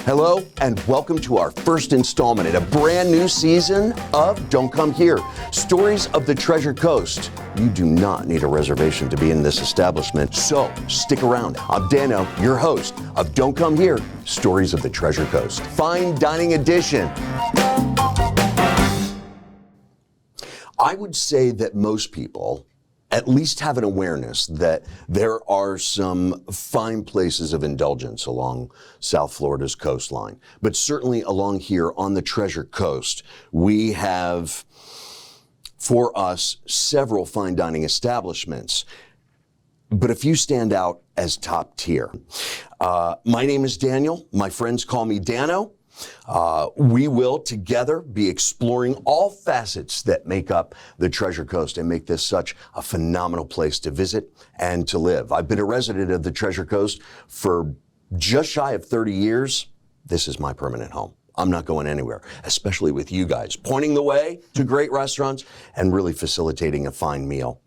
Hello and welcome to our first installment in a brand new season of Don't Come Here, Stories of the Treasure Coast. You do not need a reservation to be in this establishment, so stick around. I'm Dano, your host of Don't Come Here, Stories of the Treasure Coast, Fine Dining Edition. I would say that most people at least have an awareness that there are some fine places of indulgence along South Florida's coastline. But certainly along here on the Treasure Coast, we have, for us, several fine dining establishments, but a few stand out as top tier. My name is Daniel. My friends call me Dano. We will together be exploring all facets that make up the Treasure Coast and make this such a phenomenal place to visit and to live. I've been a resident of the Treasure Coast for just shy of 30 years. This is my permanent home. I'm not going anywhere, especially with you guys pointing the way to great restaurants and really facilitating a fine meal.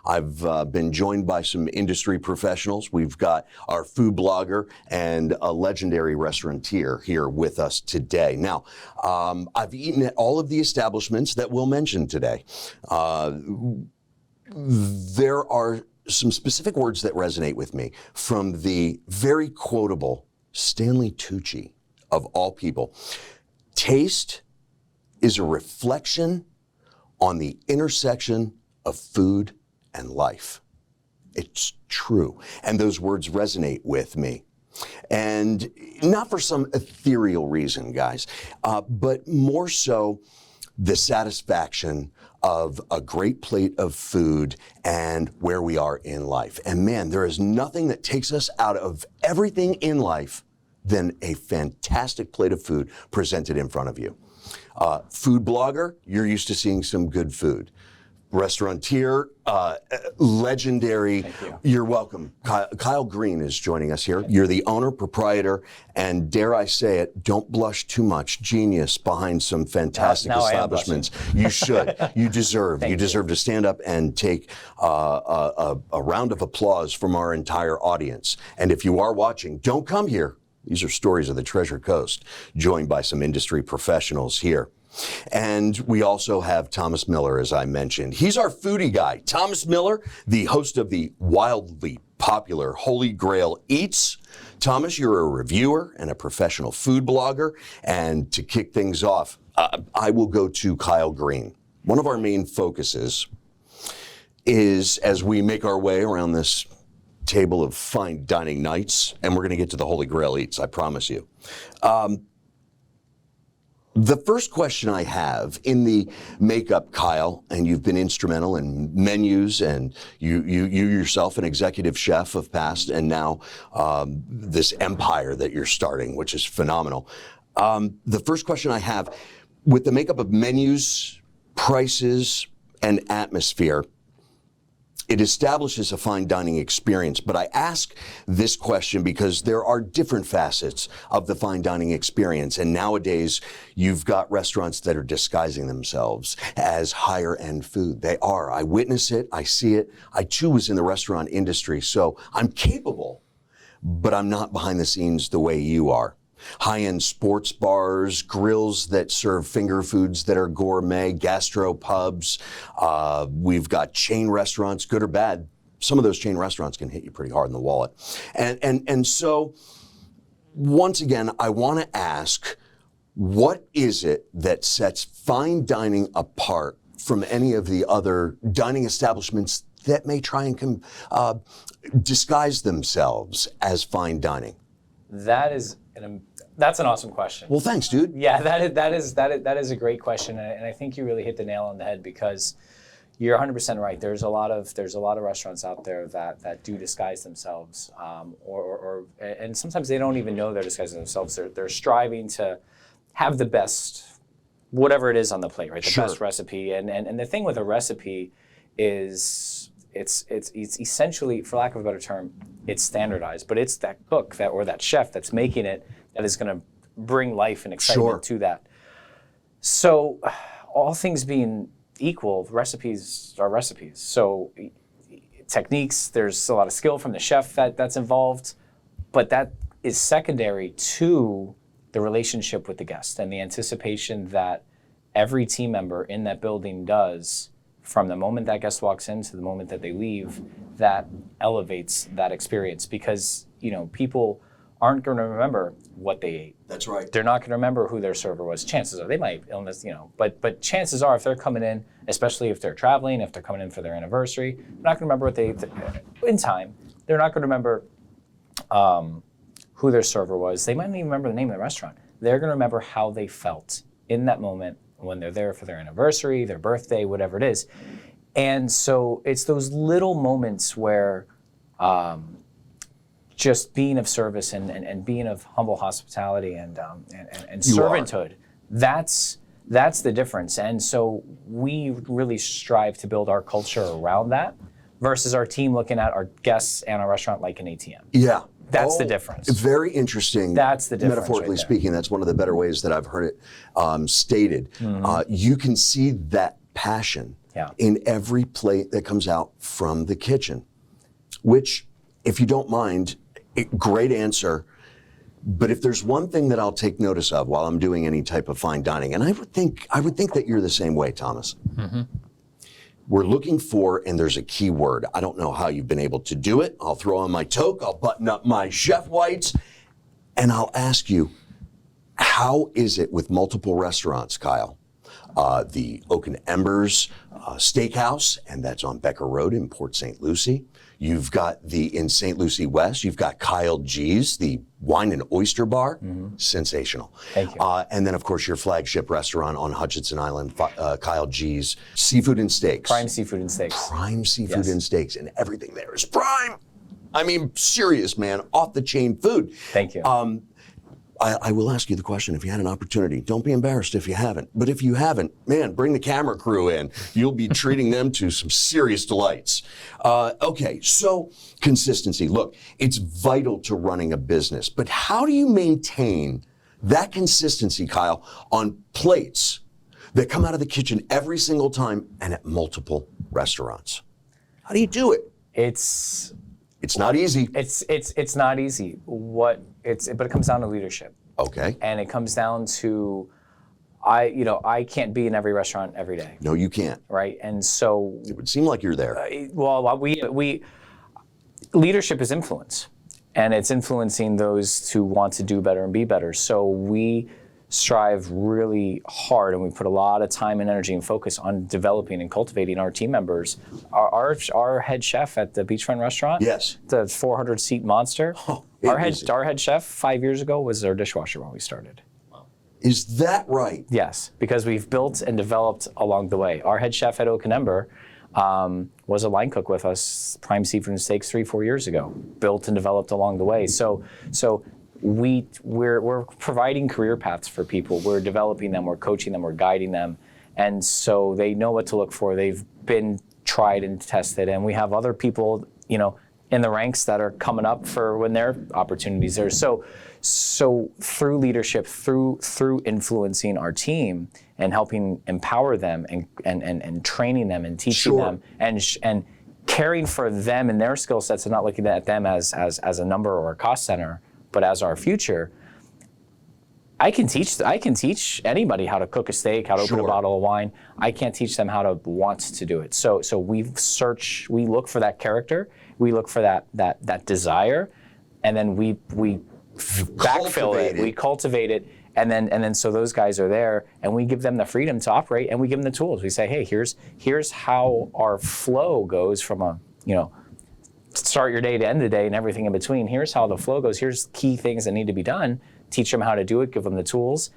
I've been joined by some industry professionals. We've got our food blogger and a legendary restaurateur here with us today. Now, I've eaten at all of the establishments that we'll mention today. There are some specific words that resonate with me from the very quotable Stanley Tucci, of all people. Taste is a reflection on the intersection of food and life. It's true. And those words resonate with me. And not for some ethereal reason, guys, but more so the satisfaction of a great plate of food and where we are in life. And man, there is nothing that takes us out of everything in life than a fantastic plate of food presented in front of you. Food blogger, you're used to seeing some good food. Restaurateur, legendary. Thank you. You're welcome. Kyle Greene is joining us here. You're the owner, proprietor, and dare I say it, don't blush too much, genius behind some fantastic establishments. You should. You deserve. You deserve to stand up and take a round of applause from our entire audience. And if you are watching, don't come here. These are stories of the Treasure Coast, joined by some industry professionals here. And we also have Thomas Miller, as I mentioned. He's our foodie guy. Thomas Miller, the host of the wildly popular Holy Grail Eats. Thomas, you're a reviewer and a professional food blogger. And to kick things off, I will go to Kyle Greene. One of our main focuses is, as we make our way around this table of fine dining nights, and we're going to get to the Holy Grail Eats, I promise you. The first question I have in the makeup, Kyle, and you've been instrumental in menus, and you yourself an executive chef of past, and now this empire that you're starting, which is phenomenal. The first question I have, with the makeup of menus, prices, and atmosphere, it establishes a fine dining experience, but I ask this question because there are different facets of the fine dining experience, and nowadays you've got restaurants that are disguising themselves as higher end food. They are. I witness it. I see it. I too was in the restaurant industry, so I'm capable, but I'm not behind the scenes the way you are. High-end sports bars, grills that serve finger foods that are gourmet, gastro pubs. We've got chain restaurants, good or bad. Some of those chain restaurants can hit you pretty hard in the wallet. And so, once again, I want to ask, what is it that sets fine dining apart from any of the other dining establishments that may try and disguise themselves as fine dining? That's an awesome question. Well, thanks, dude. Yeah, that is a great question, and I think you really hit the nail on the head, because you're 100% right. There's a lot of restaurants out there that do disguise themselves, and sometimes they don't even know they're disguising themselves. They're striving to have the best, whatever it is on the plate, right? The best recipe, and the thing with a recipe is it's essentially, for lack of a better term, it's standardized, but it's that cook or that chef that's making it that is going to bring life and excitement to that. So, all things being equal, recipes are recipes. So, techniques, there's a lot of skill from the chef that's involved, but that is secondary to the relationship with the guest and the anticipation that every team member in that building does from the moment that guest walks in to the moment that they leave, that elevates that experience, because people aren't going to remember what they ate. That's right. They're not going to remember who their server was. Chances are they might but chances are if they're coming in, especially if they're traveling, if they're coming in for their anniversary, they're not going to remember what they ate in time. They're not going to remember who their server was. They might not even remember the name of the restaurant. They're going to remember how they felt in that moment when they're there for their anniversary, their birthday, whatever it is. And so it's those little moments where just being of service and being of humble hospitality and servanthood, that's the difference. And so we really strive to build our culture around that versus our team looking at our guests and our restaurant like an ATM. Yeah. That's the difference. Very interesting. That's the difference. Metaphorically right speaking, that's one of the better ways that I've heard it stated. You can see that passion in every plate that comes out from the kitchen, which, if you don't mind, great answer. But if there's one thing that I'll take notice of while I'm doing any type of fine dining, and I would think that you're the same way, Thomas. We're looking for, and there's a key word. I don't know how you've been able to do it. I'll throw on my toque, I'll button up my chef whites, and I'll ask you, how is it with multiple restaurants, Kyle? The Oak and Embers Steakhouse, and that's on Becker Road in Port St. Lucie. You've got in St. Lucie West, you've got Kyle G's, the wine and oyster bar. Sensational. Thank you. And then, of course, your flagship restaurant on Hutchinson Island, Kyle G's Seafood and Steaks. Prime Seafood and Steaks. Prime Seafood and Steaks, and everything there is prime. I mean, serious, man, off the chain food. Thank you. I will ask you the question if you had an opportunity. Don't be embarrassed if you haven't. But if you haven't, man, bring the camera crew in. You'll be treating them to some serious delights. Okay, so consistency. Look, it's vital to running a business. But how do you maintain that consistency, Kyle, on plates that come out of the kitchen every single time and at multiple restaurants? How do you do it? It's not easy. It's not easy. But it comes down to leadership. Okay. And it comes down to, I can't be in every restaurant every day. No, you can't. Right. And so it would seem like you're there. We leadership is influence, and it's influencing those to want to do better and be better. So we strive really hard, and we put a lot of time and energy and focus on developing and cultivating our team members. Our head chef at the beachfront restaurant, yes, the 400-seat monster. Our head chef 5 years ago was our dishwasher when we started. Is that right? Yes, because we've built and developed along the way. Our head chef at Oak and Ember was a line cook with us, Prime Seafood and Steaks, 3-4 years ago. Built and developed along the way. So we're providing career paths for people. We're developing them, we're coaching them, we're guiding them, and so they know what to look for. They've been tried and tested, and we have other people, in the ranks that are coming up for when their opportunities are. So through leadership, through influencing our team and helping empower them and training them and teaching them and caring for them and their skill sets and not looking at them as a number or a cost center, but as our future. I can teach anybody how to cook a steak, how to open a bottle of wine. I can't teach them how to want to do it. So we look for that character, we look for that desire, and then we backfill it, we cultivate it, and then so those guys are there, and we give them the freedom to operate, and we give them the tools. We say, hey, here's how our flow goes from start your day to end the day and everything in between. Here's how the flow goes. Here's key things that need to be done. Teach them how to do it, give them the tools,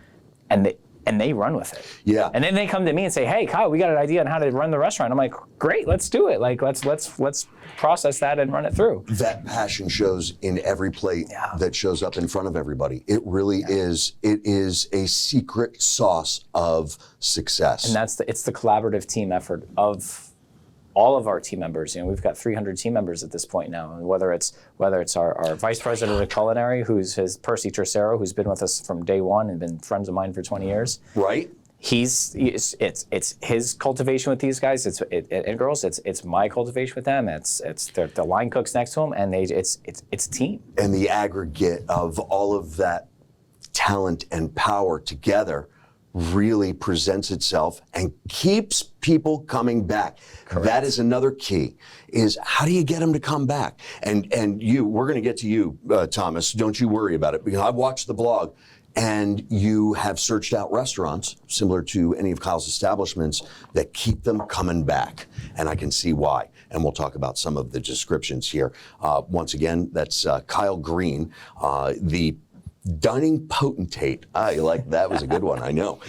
and they run with it. Yeah. And then they come to me and say, hey, Kyle, we got an idea on how to run the restaurant. I'm like, great, let's do it. Like, let's process that and run it through. That passion shows in every plate that shows up in front of everybody. It really is. It is a secret sauce of success. And it's the collaborative team effort of all of our team members. We've got 300 team members at this point now, and whether it's our vice president of culinary, who's Percy Tercero, who's been with us from day one and been friends of mine for 20 years. Right. It's his cultivation with these guys. And girls. It's my cultivation with them. It's the line cooks next to him, and it's a team. And the aggregate of all of that talent and power together really presents itself and keeps people coming back. Correct. That is another key, is how do you get them to come back? And we're going to get to you, Thomas. Don't you worry about it, because I've watched the vlog, and you have searched out restaurants similar to any of Kyle's establishments that keep them coming back. And I can see why. And we'll talk about some of the descriptions here. Once again, that's Kyle Greene, the dining potentate. I like that. Was a good one, I know.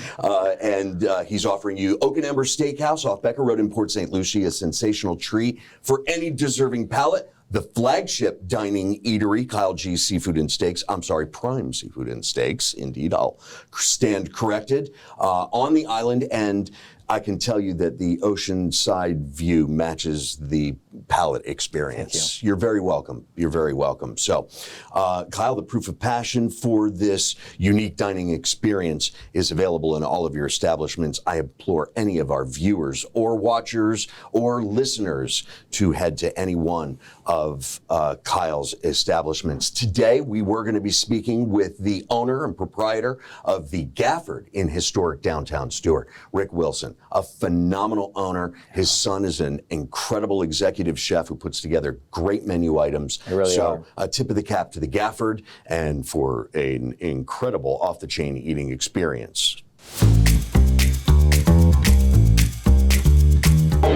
And he's offering you Oak and Ember Steakhouse off Becker Road in Port St. Lucie, a sensational treat for any deserving palate. The flagship dining eatery, Kyle G's Seafood and Steaks. I'm sorry, Prime Seafood and Steaks. Indeed, I'll stand corrected. On the island, and I can tell you that the oceanside view matches the palate experience. Thank you. You're very welcome. You're very welcome. So, Kyle, the proof of passion for this unique dining experience is available in all of your establishments. I implore any of our viewers or watchers or listeners to head to any one of Kyle's establishments. Today, we were going to be speaking with the owner and proprietor of the Gafford in historic downtown Stuart, Rick Wilson, a phenomenal owner. His son is an incredible executive chef who puts together great menu items. They really are. A tip of the cap to the Gafford, and for an incredible off-the-chain eating experience.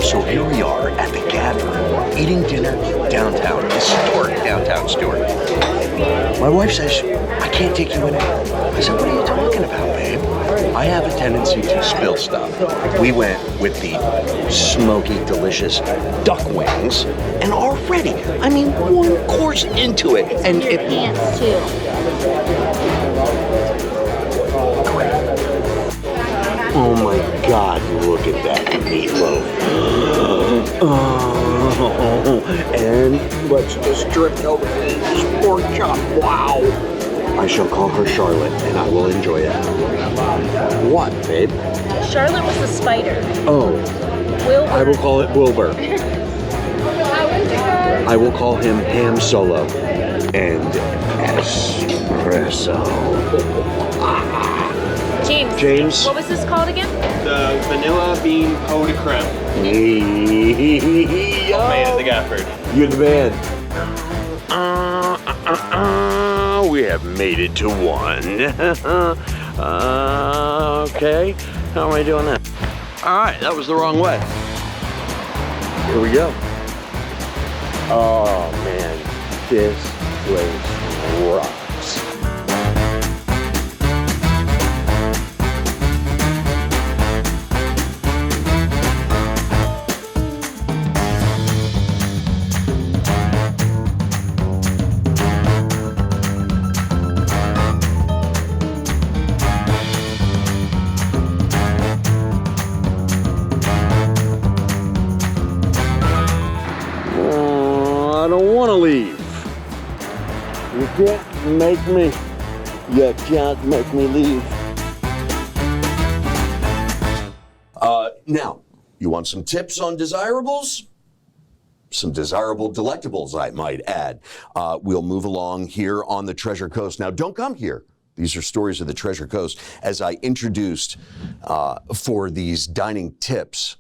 So here we are at the Gafford, eating dinner downtown, historic downtown Stuart. My wife says, I can't take you in. I said, what are you talking about, babe? I have a tendency to spill stuff. We went with the smoky, delicious duck wings, and already, I mean, one course into it, and Your pants too. Oh my God, look at that meatloaf. Oh, and let's just drift over to this pork chop. Wow. I shall call her Charlotte, and I will enjoy that. What, babe? Charlotte was the spider. Oh, Wilbur. I will call it Wilbur. I will call him Ham Solo and Espresso. James. What was this called again? The vanilla bean pot de creme. Made Made at the Gafford. You're the man. We have made it to one. Okay, how am I doing that? All right, that was the wrong way. Here we go. Oh man, this place rocks. I don't want to leave. You can't make me. You can't make me leave. Now, you want some tips on desirables? Some desirable delectables, I might add. We'll move along here on the Treasure Coast. Now, don't come here. These are stories of the Treasure Coast. As I introduced for these dining tips,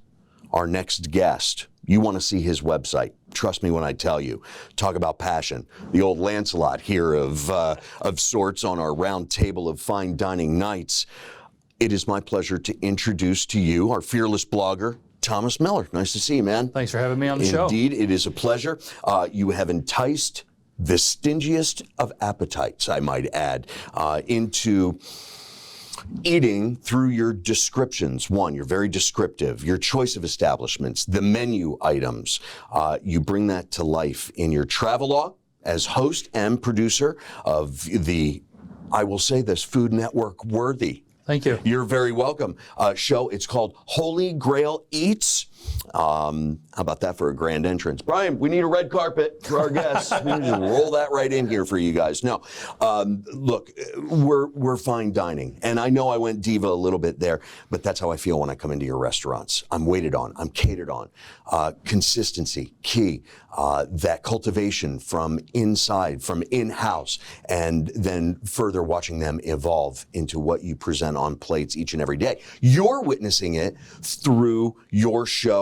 our next guest, you want to see his website. Trust me when I tell you. Talk about passion. The old Lancelot here of sorts on our round table of fine dining nights. It is my pleasure to introduce to you our fearless blogger, Thomas Miller. Nice to see you, man. Thanks for having me on the show. Indeed, it is a pleasure. You have enticed the stingiest of appetites, I might add, into eating through your descriptions. One, you're very descriptive. Your choice of establishments, the menu items, you bring that to life in your travelogue as host and producer of the, I will say this, Food Network worthy Thank you. You're very welcome. Show, it's called Holy Grail Eats. How about that for a grand entrance? Brian, we need a red carpet for our guests. We need to roll that right in here for you guys. No, look, we're fine dining. And I know I went diva a little bit there, but that's how I feel when I come into your restaurants. I'm waited on. I'm catered on. Consistency, key. That cultivation from inside, from in-house, and then further watching them evolve into what you present on plates each and every day. You're witnessing it through your show.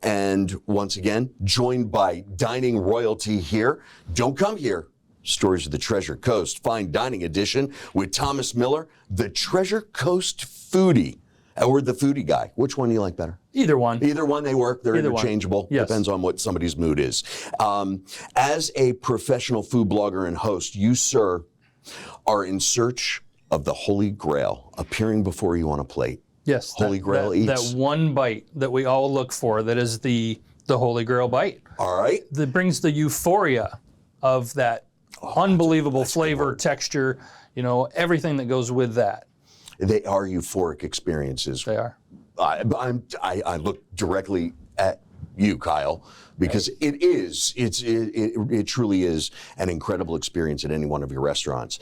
And once again, joined by dining royalty here. Don't come here. Stories of the Treasure Coast, Fine Dining Edition with Thomas Miller, the Treasure Coast foodie. And we're the foodie guy. Which one do you like better? Either one. Either one, they work. They're Either one. interchangeable. Yes. Depends on what somebody's mood is. As a professional food blogger and host, you, sir, are in search of the Holy Grail appearing before you on a plate. Yes. Holy Grail Eats. That one bite that we all look for, that is the Holy Grail bite. All right. That brings the euphoria of that unbelievable flavor, texture, everything that goes with that. They are euphoric experiences. They are. I look directly at you, Kyle, because it truly is an incredible experience at any one of your restaurants.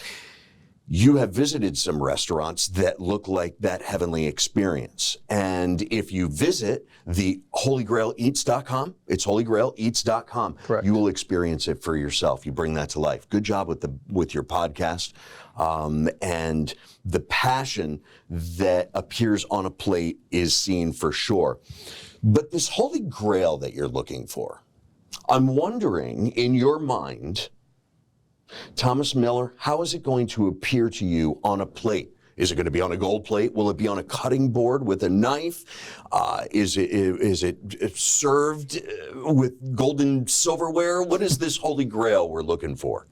You have visited some restaurants that look like that heavenly experience. And if you visit the holygraileats.com, it's holygraileats.com. Correct. You will experience it for yourself. You bring that to life. Good job with your podcast. And the passion that appears on a plate is seen for sure. But this Holy Grail that you're looking for, I'm wondering, in your mind, Thomas Miller, how is it going to appear to you on a plate? Is it going to be on a gold plate? Will it be on a cutting board with a knife? Is it served with golden silverware? What is this Holy Grail we're looking for?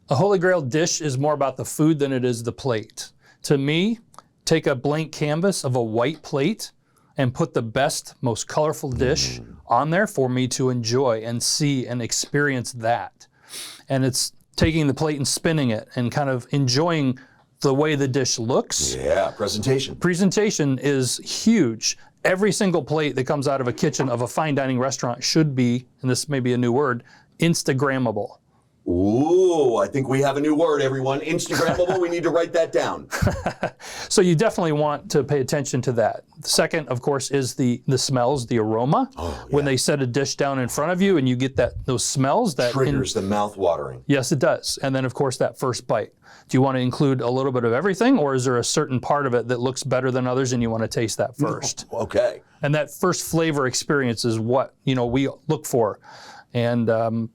A Holy Grail dish is more about the food than it is the plate. To me, take a blank canvas of a white plate and put the best, most colorful dish on there for me to enjoy and see and experience that. And it's taking the plate and spinning it and kind of enjoying the way the dish looks. Yeah, presentation. Presentation is huge. Every single plate that comes out of a kitchen of a fine dining restaurant should be, and this may be a new word, Instagrammable. Ooh, I think we have a new word, everyone. Instagrammable, we need to write that down. So you definitely want to pay attention to that. The second, of course, is the smells, the aroma. Oh, yeah. When they set a dish down in front of you and you get those smells. That triggers the mouth watering. Yes, it does. And then, of course, that first bite. Do you want to include a little bit of everything, or is there a certain part of it that looks better than others and you want to taste that first? Okay. And that first flavor experience is what we look for. And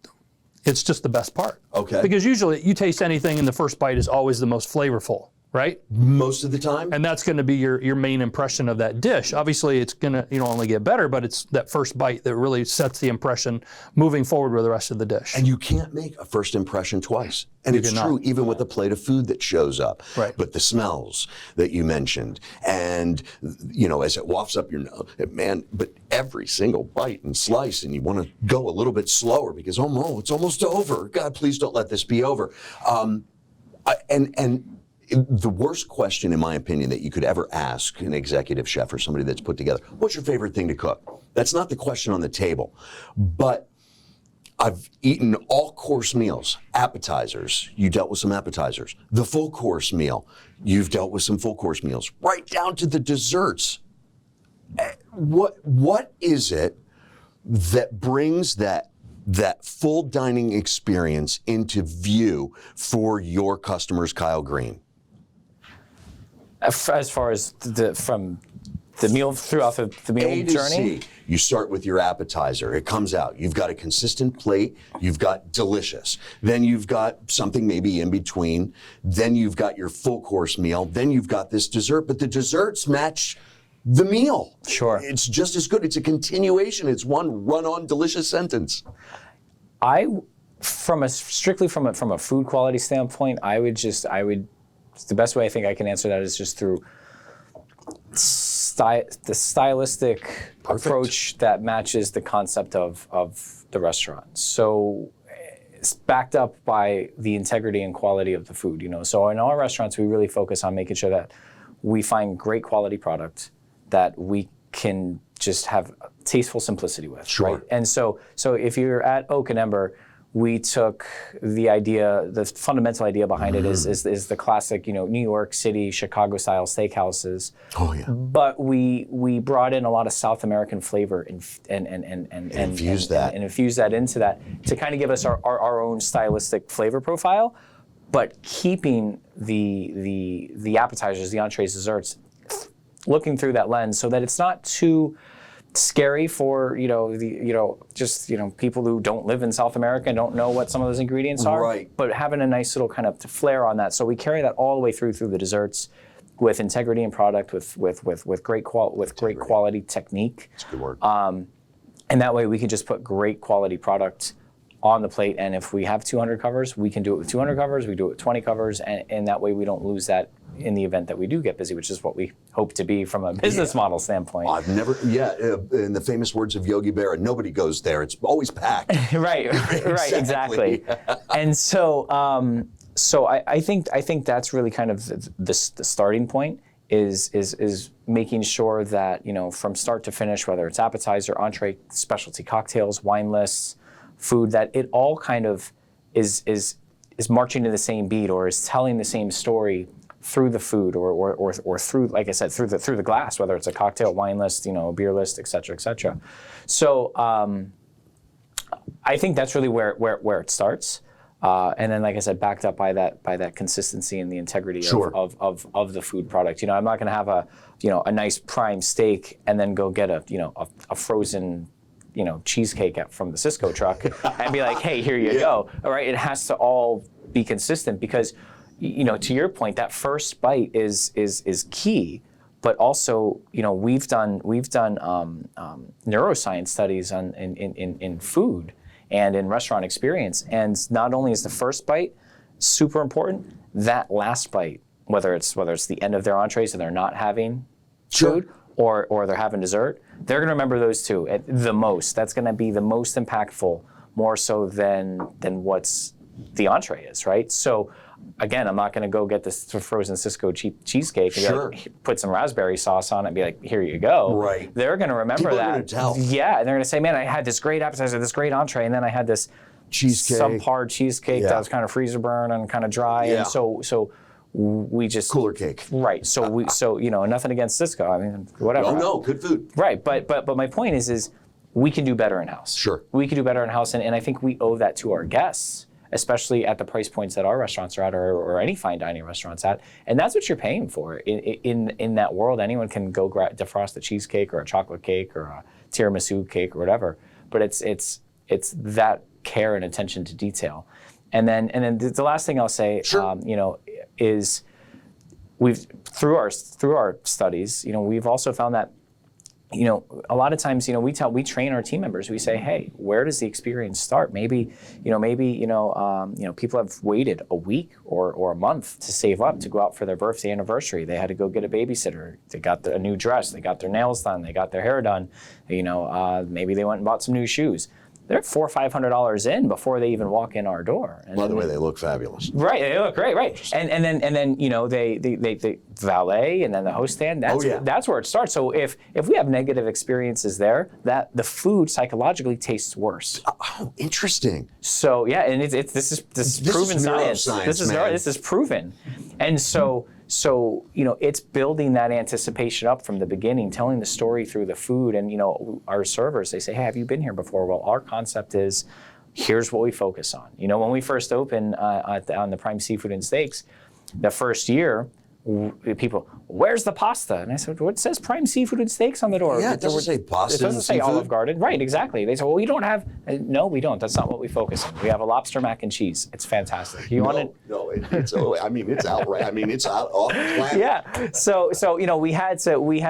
it's just the best part. Okay. Because usually you taste anything and the first bite is always the most flavorful, right? Most of the time. And that's going to be your main impression of that dish. Obviously, it's going to only get better, but it's that first bite that really sets the impression moving forward with the rest of the dish. And you can't make a first impression twice. And it's true even with a plate of food that shows up. Right. But the smells that you mentioned, and as it wafts up your nose, man, but every single bite and slice, and you want to go a little bit slower because, oh no, it's almost over. God, please don't let this be over. And the worst question, in my opinion, that you could ever ask an executive chef or somebody that's put together, what's your favorite thing to cook? That's not the question on the table. But I've eaten all course meals, appetizers. You dealt with some appetizers. The full course meal, you've dealt with some full course meals, right down to the desserts. What is it that brings that full dining experience into view for your customers, Kyle Greene? As far as from the meal throughout the meal A to journey. C. You start with your appetizer. It comes out. You've got a consistent plate. You've got delicious. Then you've got something maybe in between. Then you've got your full course meal. Then you've got this dessert. But the desserts match the meal. Sure. It's just as good. It's a continuation. It's one run-on delicious sentence. Strictly from a food quality standpoint, the best way I think I can answer that is just through the stylistic approach that matches the concept of the restaurant. So it's backed up by the integrity and quality of the food. So in our restaurants, we really focus on making sure that we find great quality product that we can just have tasteful simplicity with. Sure. Right? And so if you're at Oak and Ember, we took the fundamental idea behind it is the classic, New York City, Chicago style steakhouses. Oh yeah. But we brought in a lot of South American flavor and infused that into that to kind of give us our own stylistic flavor profile, but keeping the appetizers, the entrees, desserts, looking through that lens so that it's not too scary for people who don't live in South America and don't know what some of those ingredients are. Right. But having a nice little kind of flair on that, so we carry that all the way through the desserts, with integrity in product, with great quality technique. That's a good word. And that way we can just put great quality product on the plate. And if we have 200 covers, we can do it with 200 covers. We do it with 20 covers, and that way we don't lose that in the event that we do get busy, which is what we hope to be from a business model standpoint. I've never, in the famous words of Yogi Berra, nobody goes there. It's always packed. Right, exactly. And so, I think that's really kind of the starting point is making sure that from start to finish, whether it's appetizer, entree, specialty cocktails, wine lists, food, that it all kind of is marching to the same beat or is telling the same story through the food or through, like I said, through the glass, whether it's a cocktail, wine list, a beer list, et cetera, et cetera. So I think that's really where it starts. And then, like I said, backed up by that consistency and the integrity of the food product. I'm not going to have a nice prime steak and then go get a frozen cheesecake from the Cisco truck and be like, hey, here you go. All right, it has to all be consistent because, to your point, that first bite is key. But also, we've done neuroscience studies in food and in restaurant experience, and not only is the first bite super important, that last bite, whether it's the end of their entrees and they're not having food or they're having dessert, they're going to remember those two the most. That's going to be the most impactful, more so than what's the entree is, right? So again, I'm not going to go get this frozen Cisco cheesecake and put some raspberry sauce on it and be like, here you go. Right. They're going to remember People that. are gonna tell. Yeah, and they're going to say, man, I had this great appetizer, this great entree, and then I had this Cheesecake. subpar cheesecake that was kind of freezer burn and kind of dry. Yeah. And so we just Cooler cake. Right. So nothing against Cisco. I mean, whatever. Oh no, good food. Right. But my point is we can do better in house. Sure. We can do better in house, and I think we owe that to our guests, especially at the price points that our restaurants are at, or any fine dining restaurants at, and that's what you're paying for. In that world, anyone can go defrost a cheesecake or a chocolate cake or a tiramisu cake or whatever, but it's that care and attention to detail. And then the last thing I'll say, is we've through our studies, we've also found that, a lot of times, we train our team members. We say, hey, where does the experience start? Maybe people have waited a week or a month to save up to go out for their birthday anniversary. They had to go get a babysitter. They got a new dress. They got their nails done. They got their hair done. Maybe they went and bought some new shoes. They're $400 or $500 in before they even walk in our door. And by the way, they look fabulous. Right, they look great, right? And then they valet, and then the host stand. That's where it starts. So if we have negative experiences there, that the food psychologically tastes worse. Oh, interesting. So and this is proven science. This is proven, and so it's building that anticipation up from the beginning, telling the story through the food. And our servers, they say, hey, have you been here before? Well, our concept is, here's what we focus on. When we first opened on the Prime Seafood and Steaks, the first year, people, where's the pasta? And I said, well, it says Prime Seafood and Steaks on the door. Yeah, it doesn't say pasta. It doesn't say seafood. Olive Garden. Right, exactly. They said, well, you don't have, no, we don't. That's not what we focus on. We have a lobster mac and cheese. It's fantastic. You want it? No, it's outright. It's out off the planet. Yeah. So we had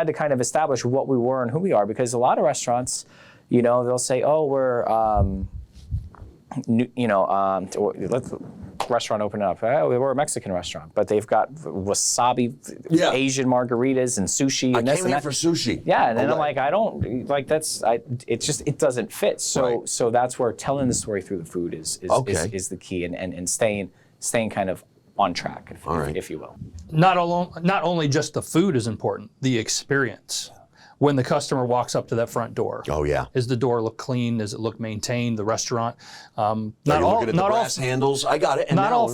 to kind of establish what we were and who we are, because a lot of restaurants, they'll say, oh, we're let's restaurant open up. We're a Mexican restaurant, but they've got wasabi, Asian margaritas, and sushi. I came here for sushi. Yeah, and then I'm like, I don't like that's. It doesn't fit. So that's where telling the story through the food is the key, and staying kind of on track, All right. if you will. Not only just the food is important, the experience. When the customer walks up to that front door. Oh yeah. Does the door look clean? Does it look maintained? The restaurant. Are you looking at the brass handles? I got it. And Not now,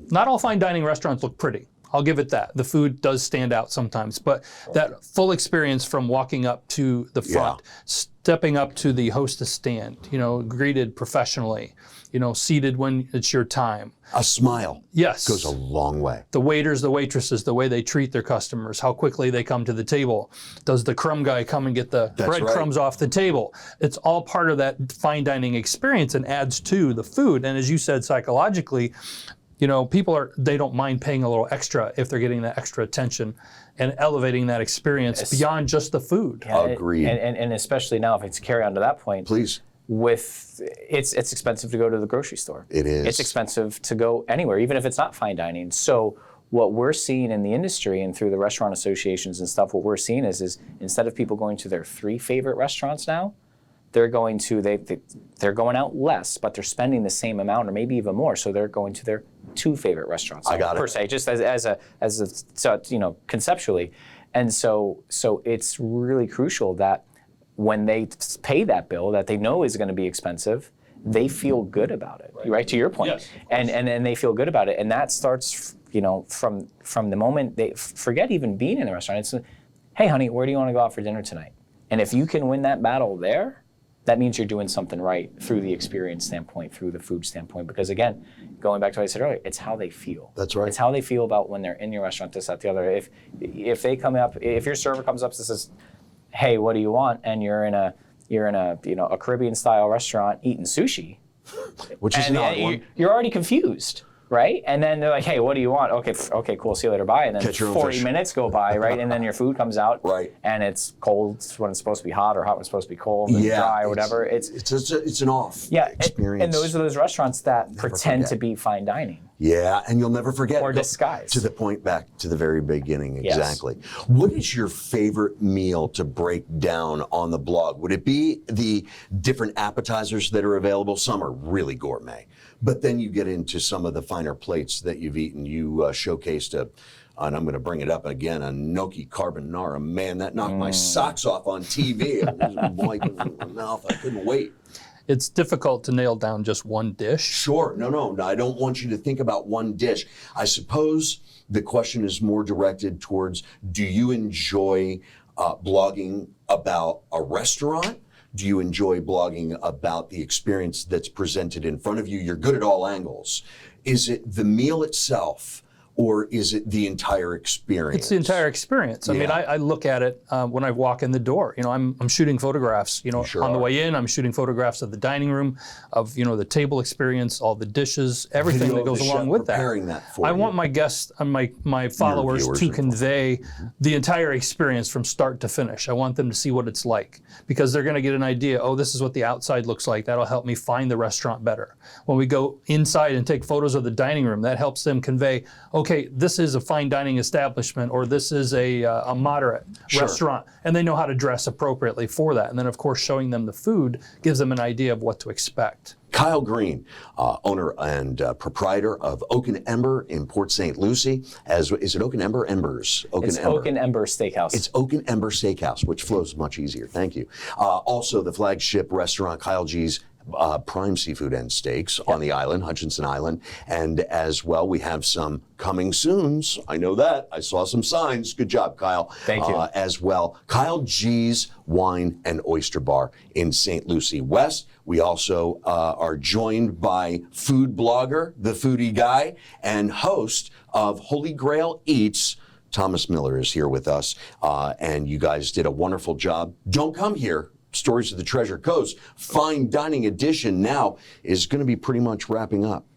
not all fine dining restaurants look pretty. I'll give it that. The food does stand out sometimes, but that full experience from walking up to the front, stepping up to the hostess stand, greeted professionally, seated when it's your time. a smile Yes. goes a long way. The waiters, the waitresses, the way they treat their customers, how quickly they come to the table. Does the crumb guy come and get the breadcrumbs off the table? It's all part of that fine dining experience and adds to the food. And as you said, psychologically, people they don't mind paying a little extra if they're getting that extra attention and elevating that experience beyond just the food. Agreed. And especially now, if it's carry on to that point, Please. It's expensive to go to the grocery store. It is. It's expensive to go anywhere, even if it's not fine dining. So what we're seeing in the industry and through the restaurant associations and stuff, what we're seeing is instead of people going to their 3 favorite restaurants now, they're going to they're going out less, but they're spending the same amount or maybe even more. So they're going to their 2 favorite restaurants. I got it. Per se, just conceptually, and so it's really crucial that when they pay that bill that they know is going to be expensive, they feel good about it. Right, to your point, Yes, and they feel good about it, and that starts from the moment they forget even being in the restaurant. It's, hey honey, where do you want to go out for dinner tonight? And if you can win that battle there, that means you're doing something right through the experience standpoint, through the food standpoint. Because again, going back to what I said earlier, it's how they feel. That's right. It's how they feel about when they're in your restaurant, this, that, the other. If they come up, if your server comes up and says, "Hey, what do you want?" and you're in a a Caribbean style restaurant eating sushi, Which is an odd one. you're already confused. Right? And then they're like, hey, what do you want? Okay, cool, see you later, bye. And then Catch your own 40 fish. minutes go by, right? And then your food comes out, Right. and it's cold when it's supposed to be hot, or hot when it's supposed to be cold, and dry, or whatever. It's an off experience. And those are those restaurants that pretend forget. to be fine dining. Yeah, and you'll never forget. Or disguise. To the point back to the very beginning, Yes. exactly. What is your favorite meal to break down on the blog? Would it be the different appetizers that are available? Some are really gourmet, but then you get into some of the finer plates that you've eaten. You showcased and I'm going to bring it up again, a gnocchi carbonara. Man, that knocked my socks off on TV. I was wiping my mouth. I couldn't wait. It's difficult to nail down just one dish. Sure. No. I don't want you to think about one dish. I suppose the question is more directed towards, do you enjoy blogging about a restaurant? Do you enjoy blogging about the experience that's presented in front of you? You're good at all angles. Is it the meal itself? Or is it the entire experience? It's the entire experience. I mean, I look at it when I walk in the door. I'm shooting photographs. On the way in, I'm shooting photographs of the dining room, of the table experience, all the dishes, everything that goes along with that. Preparing that for I you. want my guests and my followers viewers to and convey the entire experience from start to finish. I want them to see what it's like, because they're going to get an idea. Oh, this is what the outside looks like. That'll help me find the restaurant better. When we go inside and take photos of the dining room, that helps them convey, okay, this is a fine dining establishment, or this is a moderate restaurant, and they know how to dress appropriately for that. And then, of course, showing them the food gives them an idea of what to expect. Kyle Greene, owner and proprietor of Oak and Ember in Port St. Lucie. Is it Oak and Ember? Embers. Oak It's and Ember. Oak and Ember Steakhouse. It's Oak and Ember Steakhouse, which flows much easier. Thank you. Also, the flagship restaurant, Kyle G's Prime Seafood and Steaks on the island, Hutchinson Island. And as well, we have some coming soons. I know that. I saw some signs. Good job, Kyle. Thank you. As well, Kyle G's Wine and Oyster Bar in St. Lucie West. We also are joined by food blogger, the foodie guy, and host of Holy Grail Eats. Thomas Miller is here with us, and you guys did a wonderful job. Don't come here. Stories of the Treasure Coast Fine Dining Edition now is going to be pretty much wrapping up.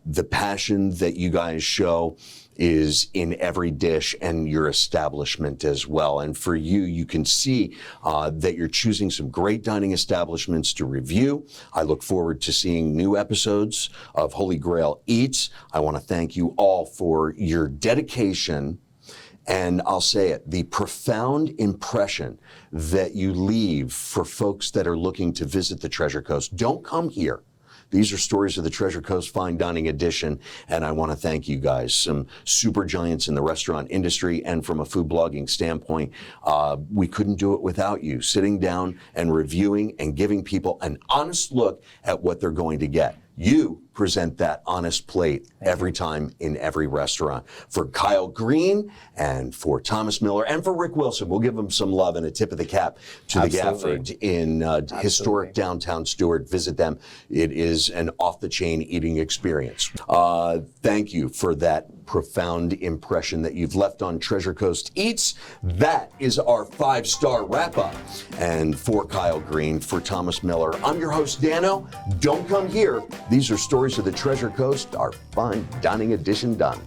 The passion that you guys show is in every dish and your establishment as well. And for you, you can see that you're choosing some great dining establishments to review. I look forward to seeing new episodes of Holy Grail Eats. I want to thank you all for your dedication. And I'll say it, the profound impression that you leave for folks that are looking to visit the Treasure Coast. Don't come here These are stories of the Treasure Coast Fine Dining Edition, and I want to thank you guys, some super giants in the restaurant industry, and from a food blogging standpoint, we couldn't do it without you, sitting down and reviewing and giving people an honest look at what they're going to get. You present that honest plate every time in every restaurant. For Kyle Greene and for Thomas Miller and for Rick Wilson, we'll give them some love and a tip of the cap to the Gafford in historic downtown Stewart. Visit them. It is an off-the-chain eating experience. Thank you for that profound impression that you've left on Treasure Coast Eats. That is our 5-star wrap-up. And for Kyle Greene, for Thomas Miller, I'm your host, Dano. Don't come here. These are stories of the Treasure Coast, our Fine Dining Edition done.